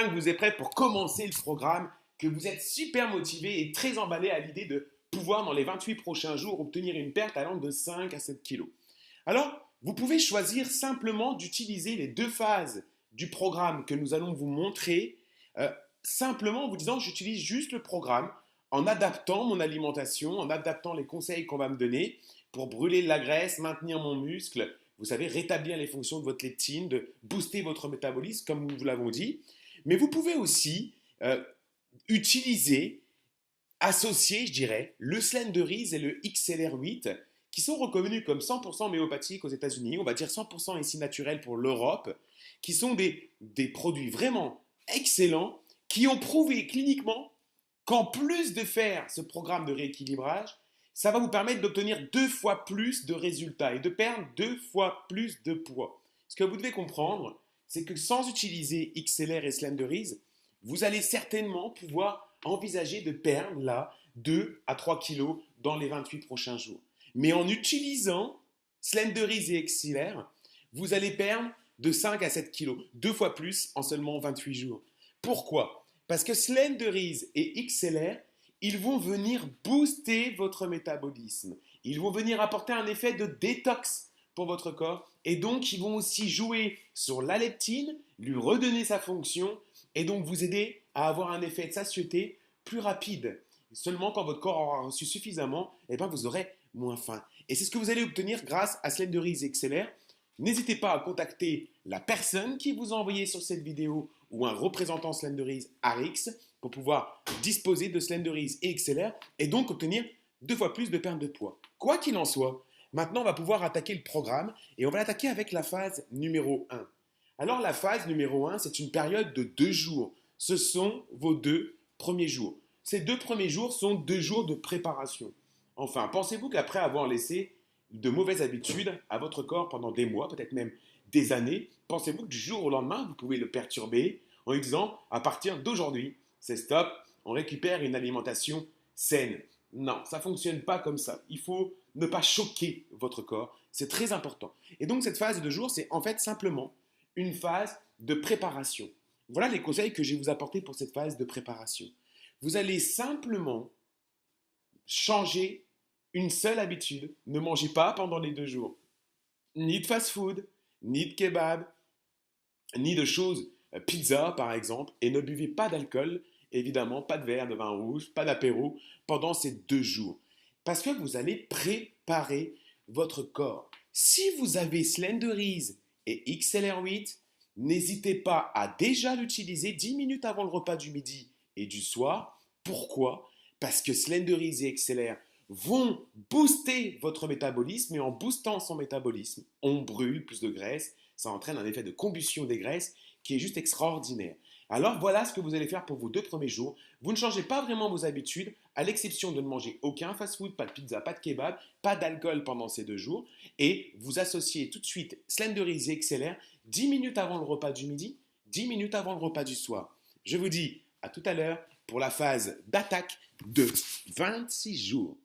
certain que vous êtes prêts pour commencer le programme, que vous êtes super motivé et très emballé à l'idée de pouvoir, dans les 28 prochains jours, obtenir une perte allant de 5 à 7 kilos. Alors, vous pouvez choisir simplement d'utiliser les deux phases du programme que nous allons vous montrer, simplement en vous disant j'utilise juste le programme en adaptant mon alimentation, en adaptant les conseils qu'on va me donner pour brûler de la graisse, maintenir mon muscle, vous savez, rétablir les fonctions de votre leptine, de booster votre métabolisme, comme nous vous l'avons dit. Mais vous pouvez aussi utiliser, associer, je dirais, le Slenderies et le XLR8, qui sont reconnus comme 100% homéopathiques aux États-Unis, on va dire 100% ici naturels pour l'Europe, qui sont des produits vraiment excellents, qui ont prouvé cliniquement qu'en plus de faire ce programme de rééquilibrage, ça va vous permettre d'obtenir 2 fois plus de résultats et de perdre 2 fois plus de poids. Ce que vous devez comprendre, c'est que sans utiliser XLR et Slenderies, vous allez certainement pouvoir envisager de perdre là 2 à 3 kilos dans les 28 prochains jours. Mais en utilisant Slenderies et XLR, vous allez perdre de 5 à 7 kilos, 2 fois plus en seulement 28 jours. Pourquoi? Parce que Slenderies et XLR, ils vont venir booster votre métabolisme. Ils vont venir apporter un effet de détox pour votre corps. Et donc, ils vont aussi jouer sur la leptine, lui redonner sa fonction et donc vous aider à avoir un effet de satiété plus rapide. Seulement quand votre corps aura reçu suffisamment, eh ben, vous aurez moins faim. Et c'est ce que vous allez obtenir grâce à Slenderies et XLR. N'hésitez pas à contacter la personne qui vous a envoyé sur cette vidéo ou un représentant Slenderies RX pour pouvoir disposer de Slenderies et XLR et donc obtenir 2 fois plus de perte de poids. Quoi qu'il en soit, maintenant on va pouvoir attaquer le programme et on va l'attaquer avec la phase numéro 1. Alors la phase numéro 1, c'est une période de 2 jours. Ce sont vos 2 premiers jours. Ces 2 premiers jours sont 2 jours de préparation. Enfin, pensez-vous qu'après avoir laissé de mauvaises habitudes à votre corps pendant des mois, peut-être même des années, pensez-vous que du jour au lendemain, vous pouvez le perturber en lui disant à partir d'aujourd'hui, c'est stop, on récupère une alimentation saine. Non, ça ne fonctionne pas comme ça. Il faut ne pas choquer votre corps, c'est très important. Et donc cette phase de 2 jours, c'est en fait simplement une phase de préparation. Voilà les conseils que je vais vous apporter pour cette phase de préparation. Vous allez simplement changer une seule habitude. Ne mangez pas pendant les 2 jours. Ni de fast-food, ni de kebab, ni de choses, pizza par exemple, et ne buvez pas d'alcool, évidemment, pas de verre de vin rouge, pas d'apéro pendant ces 2 jours. Parce que vous allez préparer votre corps. Si vous avez Slenderies et XLR8, n'hésitez pas à déjà l'utiliser 10 minutes avant le repas du midi et du soir. Pourquoi? Parce que Slenderies et XLR vont booster votre métabolisme et en boostant son métabolisme, on brûle plus de graisse, ça entraîne un effet de combustion des graisses qui est juste extraordinaire. Alors voilà ce que vous allez faire pour vos 2 premiers jours. Vous ne changez pas vraiment vos habitudes, à l'exception de ne manger aucun fast-food, pas de pizza, pas de kebab, pas d'alcool pendant ces 2 jours. Et vous associez tout de suite Slenderies et XLR 10 minutes avant le repas du midi, 10 minutes avant le repas du soir. Je vous dis à tout à l'heure pour la phase d'attaque de 26 jours.